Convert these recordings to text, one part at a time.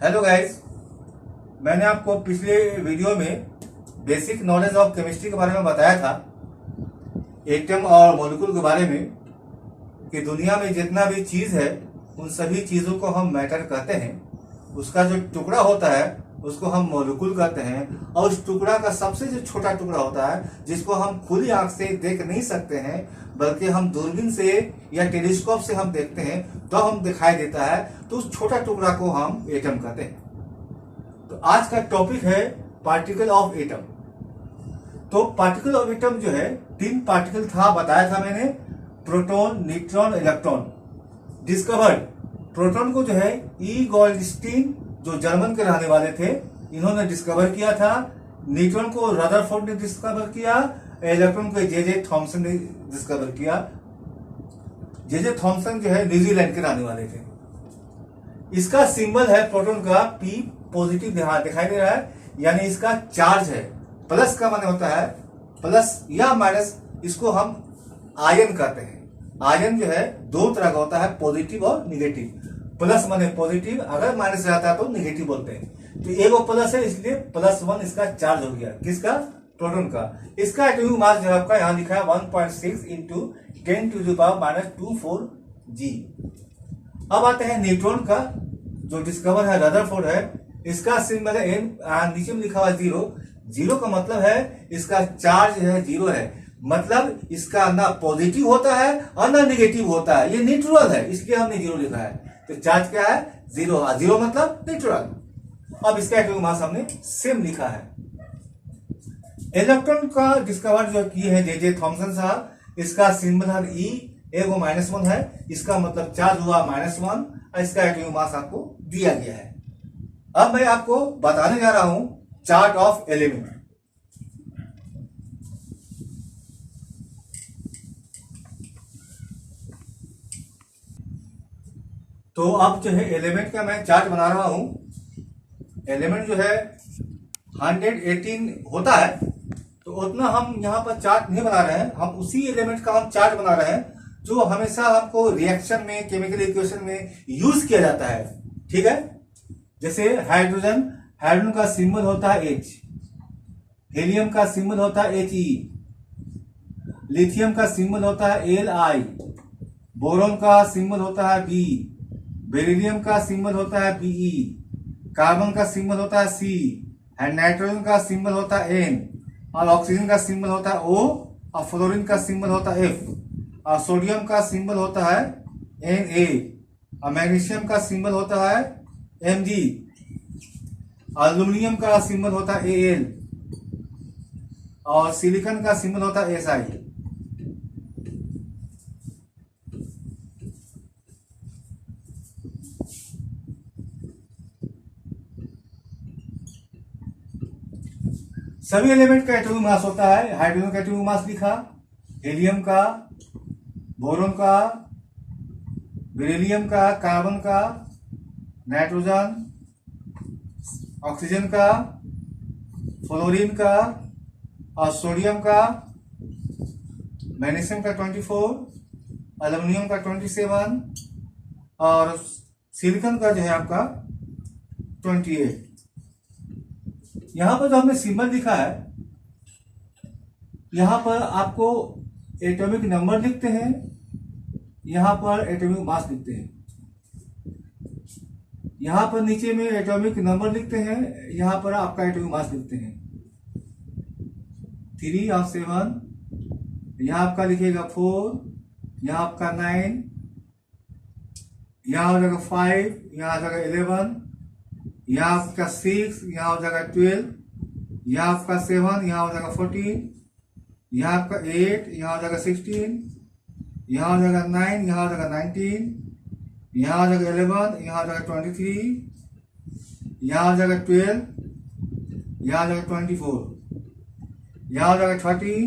Hello guys, मैंने आपको पिछले वीडियो में बेसिक नॉलेज ऑफ केमिस्ट्री के बारे में बताया था, एटम और मॉलिक्यूल के बारे में, कि दुनिया में जितना भी चीज़ है उन सभी चीज़ों को हम मैटर कहते हैं। उसका जो टुकड़ा होता है उसको हम मॉलिक्यूल कहते हैं, और उस टुकड़ा का सबसे जो छोटा टुकड़ा होता है जिसको हम खुली आंख से देख नहीं सकते हैं बल्कि हम दूरबीन से या टेलीस्कोप से हम देखते हैं तो हम दिखाई देता है, तो उस छोटा टुकड़ा को हम एटम कहते हैं। तो आज का टॉपिक है पार्टिकल ऑफ एटम। तो पार्टिकल ऑफ एटम जो है 3 पार्टिकल था, बताया था मैंने, proton, neutron, electron. Discovered proton को जो है ई गोल्डस्टीन, जो जर्मन के रहने वाले थे, इन्होंने डिस्कवर किया था। न्यूट्रॉन को रदरफोर्ड ने डिस्कवर किया, इलेक्ट्रॉन को जे थॉमसन ने डिस्कवर किया। जे थॉमसन जो है न्यूजीलैंड के रहने वाले थे। इसका सिंबल है प्रोटॉन का P पॉजिटिव दिखाई दे रहा है, यानी इसका चार्ज है। प्लस का माने होता है प्लस या माइनस, इसको हम आयन कहते हैं। आयन जो है 2 तरह का होता है, पॉजिटिव और निगेटिव। प्लस माने पॉजिटिव, अगर माइनस रहता है तो निगेटिव बोलते हैं। तो एगो प्लस है इसलिए +1 इसका चार्ज हो गया। किसका? प्रोटॉन का। इसका एटॉमिक मास जो आपका यहाँ लिखा है 1.6 × 10⁻⁻24 G। अब आते हैं न्यूट्रॉन का, जो डिस्कवर है रदरफोर्ड है। इसका सिंबल है N, नीचे में लिखा हुआ 0। 0 का मतलब है इसका चार्ज है 0 है, मतलब इसका ना पॉजिटिव होता है और ना निगेटिव होता है, ये न्यूट्रल है, इसलिए हमने 0 लिखा है। तो चार्ज क्या है? 0। 0 मतलब न्यूट्रल। अब इसका एटॉमिक मास हमने सेम लिखा है। इलेक्ट्रॉन का डिस्कवर जो किए हैं जे थॉमसन साहब, इसका सिंबल है E, एगो -1 है, इसका मतलब चार्ज हुआ -1, और इसका एटॉमिक मास आपको दिया गया है। अब मैं आपको बताने जा रहा हूं चार्ट ऑफ एलिमेंट। तो अब जो है एलिमेंट का मैं चार्ट बना रहा हूं। एलिमेंट जो है 118 होता है, तो उतना हम यहां पर चार्ट नहीं बना रहे हैं, हम उसी एलिमेंट का हम चार्ट बना रहे हैं जो हमेशा हमको रिएक्शन में, केमिकल इक्वेशन में यूज किया जाता है। ठीक है, जैसे हाइड्रोजन, हाइड्रोजन का सिंबल होता है H, हीलियम का सिंबल होता है He, लिथियम का सिंबल होता है Li, बोरोन का सिंबल होता है B, बेरिलियम का सिंबल होता है Be, कार्बन का सिंबल होता है C, नाइट्रोजन का सिंबल होता है N, और ऑक्सीजन का सिंबल होता है O, और फ्लोरीन का सिंबल होता है F, और सोडियम का सिंबल होता है Na, और मैग्नीशियम का सिंबल होता है Mg, एल्यूमिनियम का सिंबल होता है Al, और सिलिकॉन का सिंबल होता है Si। सभी एलिमेंट का एटॉमिक मास होता है। हाइड्रोजन का एटॉमिक मास लिखा, हीलियम का, बोरोन का, बेरिलियम का, कार्बन का, नाइट्रोजन, ऑक्सीजन का, फ्लोरीन का, और सोडियम का, मैग्नीशियम का 24, एल्यूमिनियम का 27, और सिलिकॉन का जो है आपका 28। यहां पर जो हमने सिंबल लिखा है, यहां पर आपको एटॉमिक नंबर लिखते हैं, यहां पर एटॉमिक मास लिखते हैं, यहां पर नीचे में एटॉमिक नंबर लिखते हैं, यहां पर आपका एटॉमिक मास लिखते हैं। 3 और 7, यहां आपका लिखेगा 4, यहां आपका 9, यहां हो जाएगा 5, यहां आ जाएगा 11, यहां आपका 6, यहां हो जाएगा 12, यहां आपका 7, यहां हो जाएगा 14, यहां आपका 8, यहां हो जाएगा 16, यहां हो जाएगा 9, यहां हो जाएगा 19, यहां हो जाएगा 11, यहां हो जाएगा 23, यहां हो जाएगा 12, यहां हो जाएगा 24, यहां हो जाएगा 30,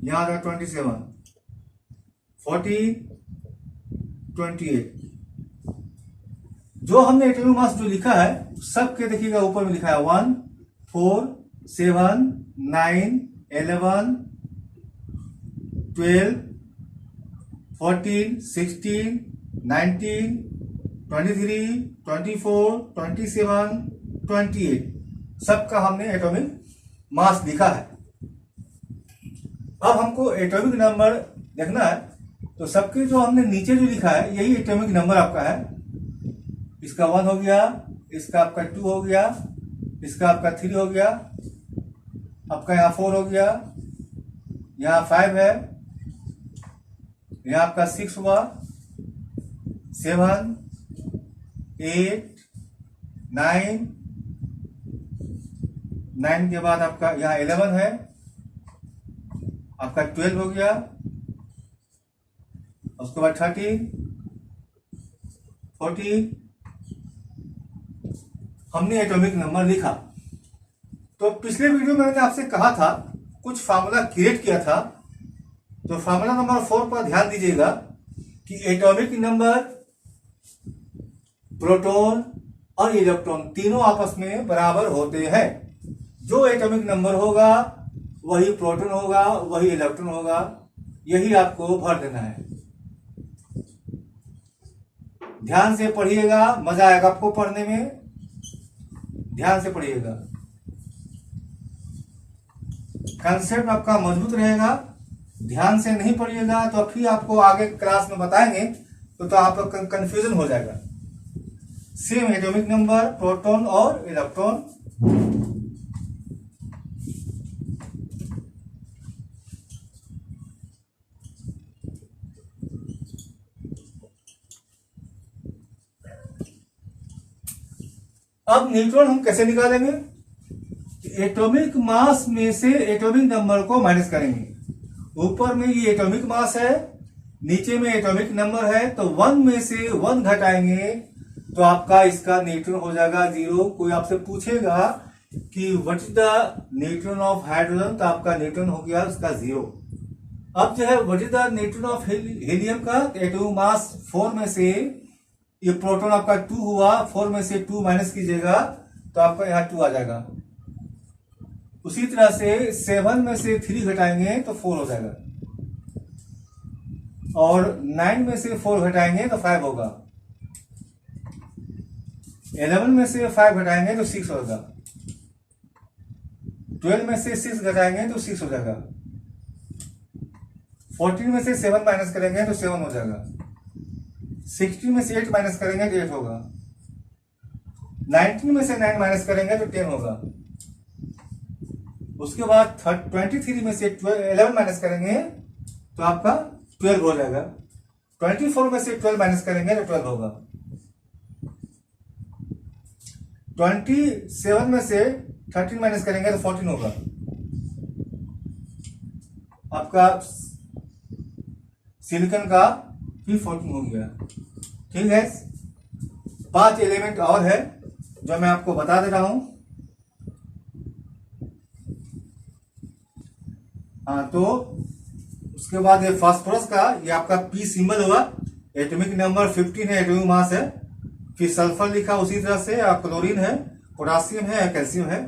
यहां हो जाएगा 27, 14, 28। जो हमने एटॉमिक मास जो लिखा है सबके देखिएगा ऊपर में लिखा है 1, 4, 7, 9, 11, 12, 14, 16, 19, 23, 24, 27, 28 सबका हमने एटॉमिक मास लिखा है। अब हमको एटॉमिक नंबर देखना है, तो सबके जो हमने नीचे जो लिखा है यही एटॉमिक नंबर आपका है। इसका 1 हो गया, इसका आपका 2 हो गया, इसका आपका 3 हो गया, आपका यहाँ 4 हो गया, यहाँ 5 है, यहाँ आपका 6 हुआ, 7, 8, 9 के बाद आपका यहाँ 11 है, आपका 12 हो गया, उसके बाद 13, 14 हमने एटॉमिक नंबर लिखा। तो पिछले वीडियो में मैंने आपसे कहा था, कुछ फार्मूला क्रिएट किया था, तो फार्मूला नंबर 4 पर ध्यान दीजिएगा कि एटॉमिक नंबर प्रोटॉन और इलेक्ट्रॉन तीनों आपस में बराबर होते हैं। जो एटॉमिक नंबर होगा वही प्रोटॉन होगा, वही इलेक्ट्रॉन होगा, यही आपको भर देना है। ध्यान से पढ़िएगा, मजा आएगा आपको पढ़ने में, ध्यान से पढ़िएगा, कंसेप्ट आपका मजबूत रहेगा। ध्यान से नहीं पढ़िएगा तो फिर आपको आगे क्लास में बताएंगे तो आपका कंफ्यूजन हो जाएगा। सेम एटॉमिक नंबर प्रोटॉन और इलेक्ट्रॉन। अब न्यूट्रॉन हम कैसे निकालेंगे? एटॉमिक मास में से एटॉमिक नंबर को माइनस करेंगे। ऊपर में ये एटॉमिक मास है, नीचे में एटॉमिक नंबर है, तो 1 में से 1 घटाएंगे तो आपका इसका न्यूट्रॉन हो जाएगा 0। कोई आपसे पूछेगा कि what is the neutron of hydrogen, तो आपका न्यूट्रॉन हो गया उसका 0। अब जो है what is the neutron of helium का, एटॉमिक मास 4 में से ये प्रोटॉन आपका 2 हुआ, 4 में से 2 माइनस कीजिएगा तो आपका यहाँ 2 आ जाएगा। उसी तरह से 7 में से 3 घटाएंगे तो 4 हो जाएगा, और 9 में से 4 घटाएंगे तो 5 होगा, 11 में से 5 घटाएंगे तो 6 होगा, 12 में से 6 घटाएंगे तो 6 हो जाएगा, 14 में से 7 माइनस करेंगे तो 7 हो जाएगा, 16 में से 8 माइनस करेंगे तो 8 होगा, 19 में से 9 माइनस करेंगे तो 10 होगा। उसके बाद 23 में से 11 माइनस करेंगे तो आपका 12 हो जाएगा, 24 में से 12 माइनस करेंगे तो 12 होगा, 27 में से 13 माइनस करेंगे तो 14 होगा। आपका सिलिकॉन का भी 14 हो गया। ठीक है, 5 एलिमेंट और है जो मैं आपको बता दे रहा हूं। हाँ, तो उसके बाद ये फास्फोरस का, ये आपका पी सिंबल हुआ, एटॉमिक नंबर 15 है, एटॉमिक मास है। फिर सल्फर लिखा उसी तरह से, क्लोरीन है, पोटासियम है, कैल्शियम है।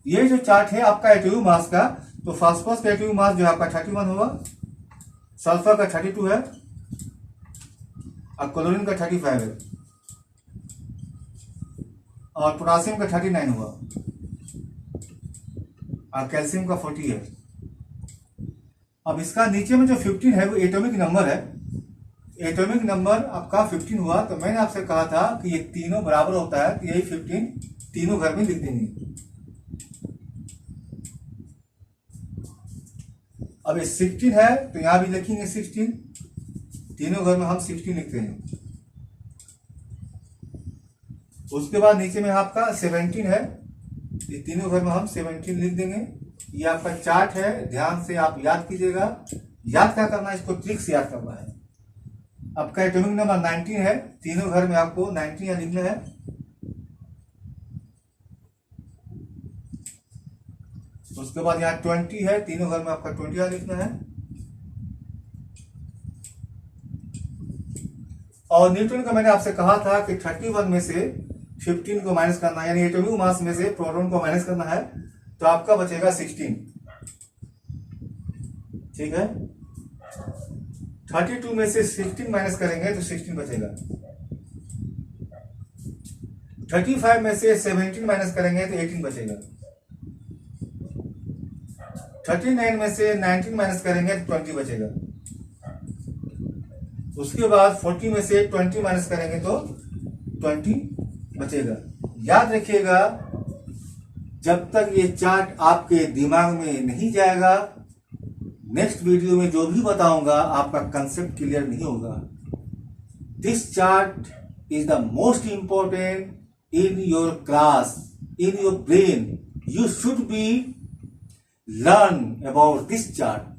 ये जो चार्ट है आपका एटॉमिक मास का, तो फास्फोरस का एटॉमिक मास जो है आपका 31 होगा, सल्फर का 32 है, और क्लोरीन का 35 है, और पोटासियम का 39 हुआ, और कैल्शियम का 40 है। अब इसका नीचे में जो 15 है वो एटॉमिक नंबर है। एटॉमिक नंबर आपका 15 हुआ, तो मैंने आपसे कहा था कि ये तीनों बराबर होता है, तो यही 15 तीनों घर में लिख देंगे। अब ये 16 है तो यहां भी लिखेंगे 16, तीनों घर में हम 16 लिखते हैं। उसके बाद नीचे में आपका 17 है, ये तीनों घर में हम 17 लिख देंगे। ये आपका चार्ट है, ध्यान से आप याद कीजिएगा। याद क्या करना है, इसको ट्रिक से याद करना है। आपका एटॉमिक नंबर 19 है, तीनों घर में आपको 19 यहाँ लिखना है। उसके बाद यहाँ 20 है, तीनों घर में आपका 20 यहाँ लिखना है। और न्यूटन का मैंने आपसे कहा था कि 31 में से 15 को माइनस करना है, यानी एटॉमिक मास में से प्रोटॉन को माइनस करना है, तो आपका बचेगा 16। ठीक है, 32 में से 16 माइनस करेंगे तो 16 बचेगा। 35 में से 17 माइनस करेंगे तो 18 बचेगा। 39 में से 19 माइनस करेंगे तो 20 बचेगा। उसके बाद 40 में से 20 माइनस करेंगे तो 20 बचेगा। याद रखिएगा, जब तक ये चार्ट आपके दिमाग में नहीं जाएगा, नेक्स्ट वीडियो में जो भी बताऊंगा आपका कंसेप्ट क्लियर नहीं होगा। This chart is the most important in your class, in your brain. You should be learn about this chart.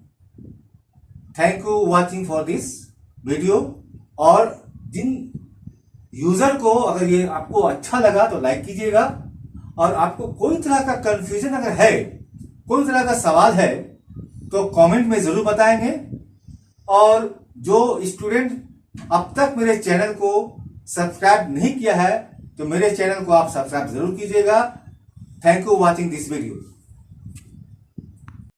Thank you watching for this video. और जिन यूजर को अगर ये आपको अच्छा लगा तो लाइक कीजिएगा, और आपको कोई तरह का कंफ्यूजन अगर है, कोई तरह का सवाल है तो कमेंट में जरूर बताएंगे। और जो स्टूडेंट अब तक मेरे चैनल को सब्सक्राइब नहीं किया है तो मेरे चैनल को आप सब्सक्राइब जरूर कीजिएगा। Thank you watching this video.